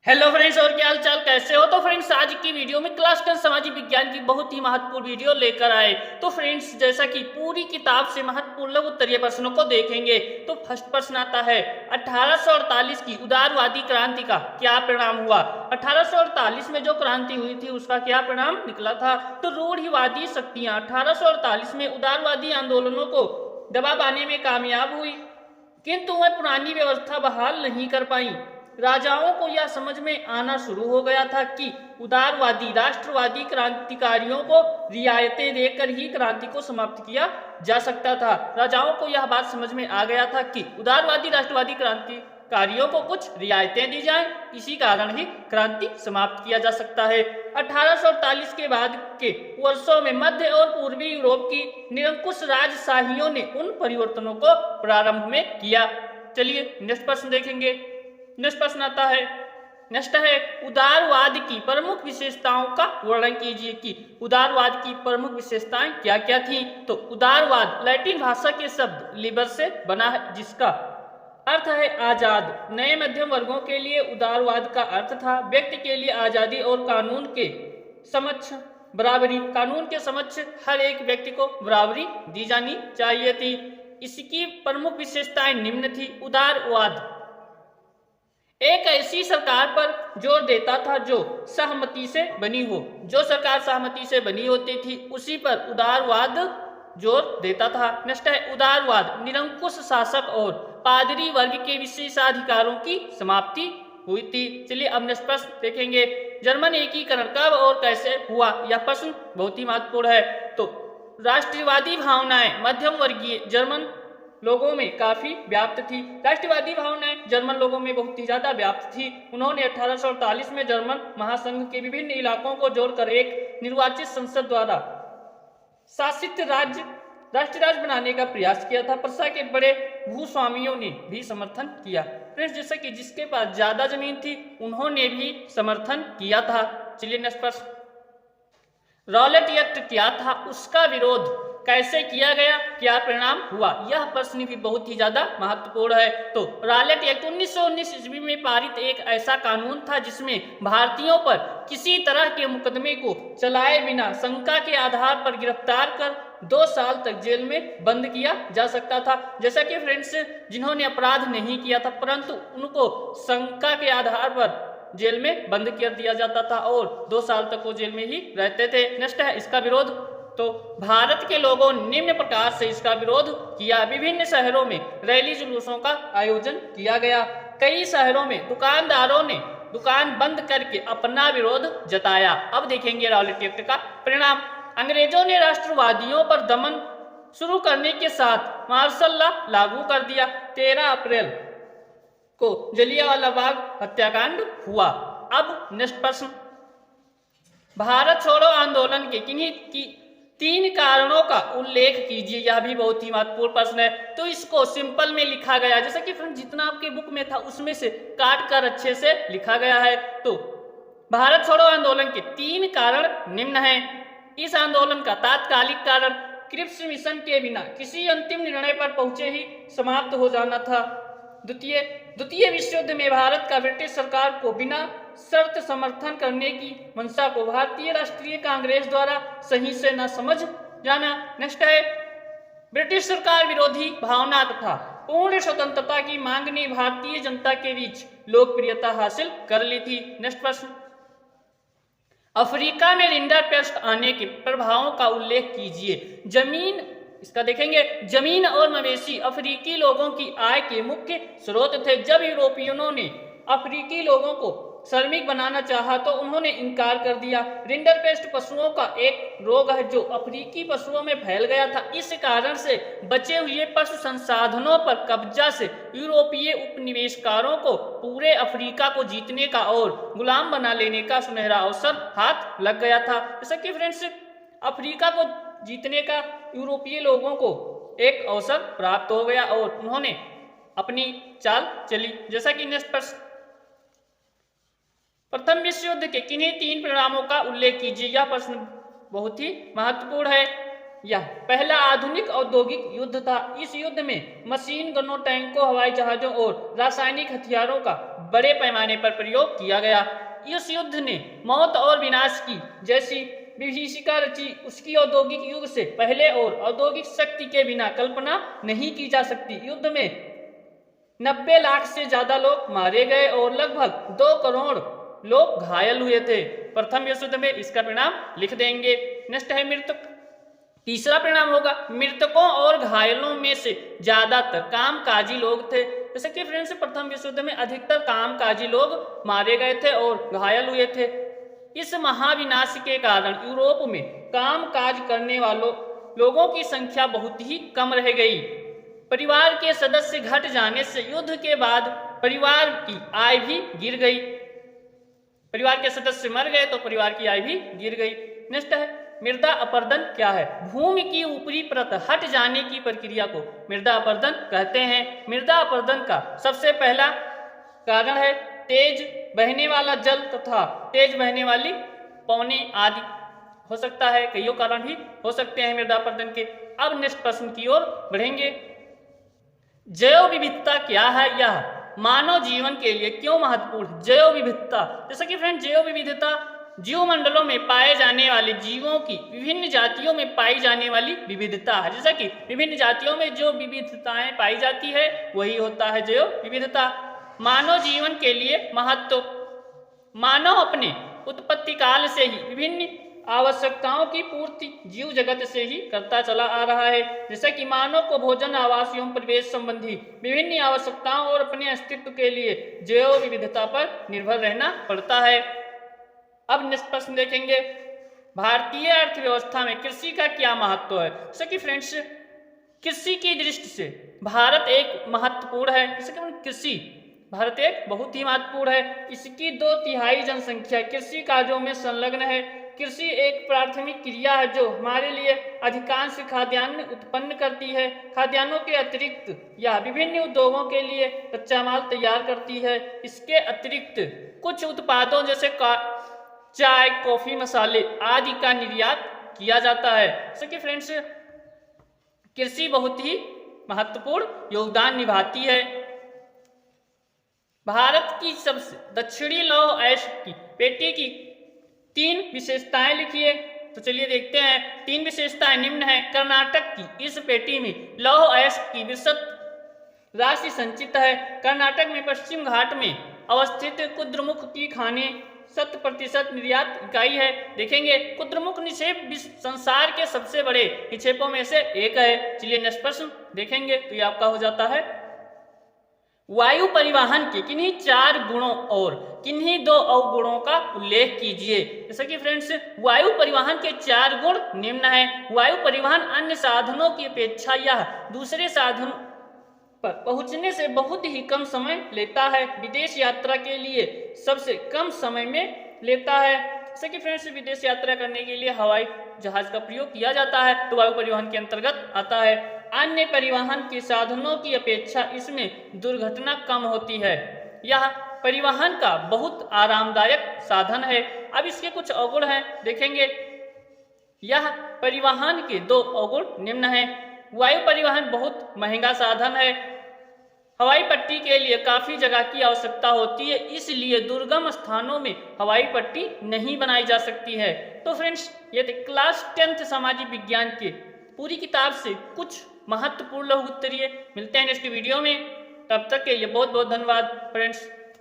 Hello friends, और क्या हाल चाल, कैसे हो। तो फ्रेंड्स, आज की वीडियो में क्लास 10 सामाजिक विज्ञान की बहुत ही महत्वपूर्ण वीडियो लेकर आए। तो फ्रेंड्स, जैसा कि पूरी किताब से महत्वपूर्ण लघु उत्तरीय प्रश्नों को देखेंगे, तो फर्स्ट प्रश्न आता है 1848 की उदारवादी क्रांति का क्या परिणाम हुआ। 1848 में जो क्रांति हुई थी उसका क्या परिणाम निकला था। तो रूढ़िवादी शक्तियां 1848 में उदारवादी आंदोलनों को दबा पाने में कामयाब हुई, किंतु वह पुरानी व्यवस्था बहाल नहीं कर पाई। राजाओं को यह समझ में आना शुरू हो गया था कि उदारवादी राष्ट्रवादी क्रांतिकारियों को रियायतें देकर ही क्रांति को समाप्त किया जा सकता था। राजाओं को यह बात समझ में आ गया था कि उदारवादी राष्ट्रवादी क्रांतिकारियों को कुछ रियायतें दी जाएं, इसी कारण ही क्रांति समाप्त किया जा सकता है। 1848 के बाद के वर्षों में मध्य और पूर्वी यूरोप की निरंकुश राजशाहियों ने उन परिवर्तनों को प्रारंभ में किया। चलिए नेक्स्ट प्रश्न देखेंगे। नेक्स्ट प्रश्न आता है, नेक्स्ट है उदारवाद की प्रमुख विशेषताओं का वर्णन कीजिए कि उदारवाद की प्रमुख विशेषताएं क्या क्या थी। तो उदारवाद लैटिन भाषा के शब्द लिबर से बना है, जिसका अर्थ है आजाद। नए मध्यम वर्गों के लिए उदारवाद का अर्थ था व्यक्ति के लिए आजादी और कानून के समक्ष बराबरी। कानून के समक्ष हर एक व्यक्ति को बराबरी दी जानी चाहिए थी। इसकी प्रमुख विशेषताएं निम्न थी। उदारवाद एक ऐसी सरकार पर जोर देता था जो सहमति से बनी हो। जो सरकार सहमति से बनी होती थी उसी पर उदारवाद जोर देता था। नेक्स्ट है उदारवाद निरंकुश शासक और पादरी वर्ग के विशेषाधिकारों की समाप्ति हुई थी। चलिए अब नेक्स्ट प्रश्न देखेंगे। जर्मन एकीकरण कब और कैसे हुआ, यह प्रश्न बहुत ही महत्वपूर्ण है। तो राष्ट्रवादी भावनाएं मध्यम वर्गीय जर्मन लोगों में काफी व्याप्त थी। राष्ट्रवादी भावनाएं जर्मन लोगों में बहुत ही ज्यादा व्याप्त थी। उन्होंने 1848 में जर्मन महासंघ के विभिन्न इलाकों को जोड़कर एक निर्वाचित संसद द्वारा शासित राष्ट्र राज्य बनाने का प्रयास किया था। प्रशा के बड़े भूस्वामियों ने भी समर्थन किया। फ्रेंड्स, जैसे कि जिसके पास ज्यादा जमीन थी उन्होंने भी समर्थन किया था। चलिए नेक्स्ट प्रश्न। रॉलेट एक्ट क्या था, उसका विरोध कैसे किया गया, क्या परिणाम हुआ, यह प्रश्न भी बहुत ही ज्यादा महत्वपूर्ण है। तो रॉलेट एक्ट 1919 ईस्वी में पारित एक ऐसा कानून था जिसमें भारतीयों पर किसी तरह के मुकदमे को चलाए बिना शंका के आधार पर गिरफ्तार कर 2 साल तक जेल में बंद किया जा सकता था। जैसा कि फ्रेंड्स, जिन्होंने अपराध नहीं किया था परंतु उनको शंका के आधार पर जेल में बंद कर दिया जाता था और 2 साल तक वो जेल में ही रहते थे। नेक्स्ट है इसका विरोध। तो भारत के लोगों ने निम्न प्रकार से इसका विरोध किया। विभिन्न शहरों में रैली जुलूसों का आयोजन किया गया। कई शहरों में दुकानदारों ने दुकान बंद करके अपना विरोध जताया। अब देखेंगे रॉलेट एक्ट का परिणाम। अंग्रेजों ने राष्ट्रवादियों पर दमन शुरू करने के साथ मार्शल लॉ लागू कर दिया। 13 अप्रैल को जलियांवाला बाग हत्याकांड हुआ। अब नेक्स्ट प्रश्न। भारत छोड़ो आंदोलन के किन्हीं की 3 कारणों का उल्लेख कीजिए। यह भी बहुत ही महत्वपूर्ण प्रश्न है। तो इसको सिंपल में लिखा गया, जैसा कि फ्रेंड जितना आपके बुक में था उसमें से काट कर अच्छे से लिखा गया है। तो भारत छोड़ो आंदोलन के 3 कारण निम्न हैं। इस आंदोलन का तात्कालिक कारण क्रिप्स मिशन के बिना किसी अंतिम निर्णय पर पहुंचे ही समाप्त हो जाना था। द्वितीय विश्व युद्ध में भारत का ब्रिटिश सरकार को बिना शर्त समर्थन करने की मंशा को भारतीय राष्ट्रीय कांग्रेस द्वारा सही से न समझ जाना। नेक्स्ट है ब्रिटिश सरकार विरोधी भावना तथा पूर्ण स्वतंत्रता की मांग ने भारतीय जनता के बीच लोकप्रियता हासिल कर ली थी। नेक्स्ट प्रश्न। अफ्रीका में रिंडरपेस्ट आने के प्रभावों का उल्लेख कीजिए। जमीन, इसका देखेंगे, जमीन और मवेशी अफ्रीकी लोगों की आय के मुख्य स्रोत थे। जब यूरोपियनों ने अफ्रीकी लोगों को श्रमिक बनाना चाहा तो उन्होंने इनकार कर दिया। रिंडरपेस्ट पशुओं का एक रोग है जो अफ्रीकी पशुओं में फैल गया था। इस कारण से बचे हुए पशु संसाधनों पर कब्जा से यूरोपीय उपनिवेशकारों को पूरे अफ्रीका को जीतने का और गुलाम बना लेने का सुनहरा अवसर हाथ लग गया था। जैसा कि फ्रेंड्स, अफ्रीका को जीतने का यूरोपीय लोगों को एक अवसर प्राप्त हो गया और उन्होंने अपनी चाल चली। जैसा कि नेक्स्ट प्रश्न। प्रथम विश्व युद्ध के किन्हीं 3 परिणामों का उल्लेख कीजिए। यह प्रश्न बहुत ही महत्वपूर्ण है। यह पहला आधुनिक औद्योगिक युद्ध था। इस युद्ध में मशीन गनों, टैंकों, हवाई जहाजों और रासायनिक हथियारों का बड़े पैमाने पर प्रयोग किया गया। इस युद्ध ने मौत और विनाश की जैसी विभीषिका रची, उसकी औद्योगिक युग से पहले और औद्योगिक शक्ति के बिना कल्पना नहीं की जा सकती। युद्ध में 90 लाख से ज्यादा लोग मारे गए और लगभग 2 करोड़ लोग घायल हुए थे। प्रथम विश्व युद्ध में इसका परिणाम लिख देंगे। नेक्स्ट है मृतक। तीसरा परिणाम होगा मृतकों और घायलों में से ज्यादातर कामकाजी लोग थे। जैसे कि फ्रेंड्स प्रथम विश्व युद्ध में अधिकतर कामकाजी लोग मारे गए थे और घायल हुए थे। इस महाविनाश के कारण यूरोप में कामकाज करने वालों लोगों की संख्या बहुत ही कम रह गई। परिवार के सदस्य घट जाने से युद्ध के बाद परिवार की आय भी गिर गई। परिवार के सदस्य मर गए तो परिवार की आय भी गिर गई। नेक्स्ट है मृदा अपरदन क्या है? भूमि की ऊपरी परत हट जाने की प्रक्रिया को मृदा अपरदन कहते हैं। मृदा अपरदन का सबसे पहला कारण है तेज बहने वाला जल तथा तेज बहने वाली पवनें आदि। हो सकता है कईयों कारण भी हो सकते हैं मृदा अपरदन के। अब नेक्स्ट प्रश्न की ओर बढ़ेंगे। जैव विविधता क्या है? यह मानव जीवन के लिए क्यों महत्वपूर्ण? जैव विविधता, जैसा कि फ्रेंड जैव विविधता जीव मंडलों में पाए जाने वाले जीवों की विभिन्न जातियों में पाई जाने वाली विविधता है। जैसा कि विभिन्न जातियों में जो विविधताएं पाई जाती है वही होता है जैव विविधता। मानव जीवन के लिए महत्व। मानव अपने उत्पत्ति काल से ही विभिन्न आवश्यकताओं की पूर्ति जीव जगत से ही करता चला आ रहा है। जैसा कि मानव को भोजन, आवास एवं परिवेश संबंधी विभिन्न आवश्यकताओं और अपने अस्तित्व के लिए जैव विविधता पर निर्भर रहना पड़ता है। अब नेक्स्ट प्रश्न देखेंगे। भारतीय अर्थव्यवस्था में कृषि का क्या महत्व है? जैसे कि फ्रेंड्स कृषि की दृष्टि से भारत एक महत्वपूर्ण है। जैसे कि कृषि भारत एक बहुत ही महत्वपूर्ण है। इसकी 2/3 जनसंख्या कृषि कार्यों में संलग्न है। कृषि एक प्राथमिक क्रिया है जो हमारे लिए अधिकांश खाद्यान्न उत्पन्न करती है। खाद्यान्नों के अतिरिक्त यह विभिन्न उद्योगों के लिए कच्चा माल तैयार करती है। इसके अतिरिक्त कुछ उत्पादों जैसे चाय, कॉफी, मसाले आदि का निर्यात किया जाता है। जैसे कि फ्रेंड्स कृषि बहुत ही महत्वपूर्ण योगदान निभाती है। भारत की सबसे दक्षिणी लौह अयस्क की पेटी की 3 विशेषताएं लिखिए। तो चलिए देखते हैं। 3 विशेषताएं निम्न है। कर्नाटक की इस पेटी में लौह अयस्क की विशद राशि संचित है। कर्नाटक में पश्चिम घाट में अवस्थित कुद्रमुख की खाने 100% निर्यात इकाई है। देखेंगे कुद्रमुख निक्षेप संसार के सबसे बड़े निक्षेपों में से एक है। चलिए नेक्स्ट प्रश्न देखेंगे तो ये आपका हो जाता है। वायु परिवहन के किन्हीं 4 गुणों और किन्हीं 2 अवगुणों का उल्लेख कीजिए। जैसा कि फ्रेंड्स वायु परिवहन के 4 गुण निम्न है। वायु परिवहन अन्य साधनों की अपेक्षा यह दूसरे साधन पर पहुंचने से बहुत ही कम समय लेता है। विदेश यात्रा के लिए सबसे कम समय में लेता है। जैसे कि फ्रेंड्स विदेश यात्रा करने के लिए हवाई जहाज का प्रयोग किया जाता है तो वायु परिवहन के अंतर्गत आता है। अन्य परिवहन के साधनों की अपेक्षा इसमें दुर्घटना कम होती है। यह परिवहन का बहुत आरामदायक साधन है। अब इसके कुछ अवगुण हैं, देखेंगे। यह परिवहन के 2 अवगुण निम्न हैं। वायु परिवहन बहुत महंगा साधन है। हवाई पट्टी के लिए काफी जगह की आवश्यकता होती है, इसलिए दुर्गम स्थानों में हवाई पट्टी नहीं बनाई जा सकती है। तो फ्रेंड्स ये थे क्लास 10th सामाजिक विज्ञान के पूरी किताब से कुछ महत्वपूर्ण लघु उत्तरीय। मिलते हैं नेक्स्ट वीडियो में, तब तक के लिए बहुत बहुत धन्यवाद फ्रेंड्स।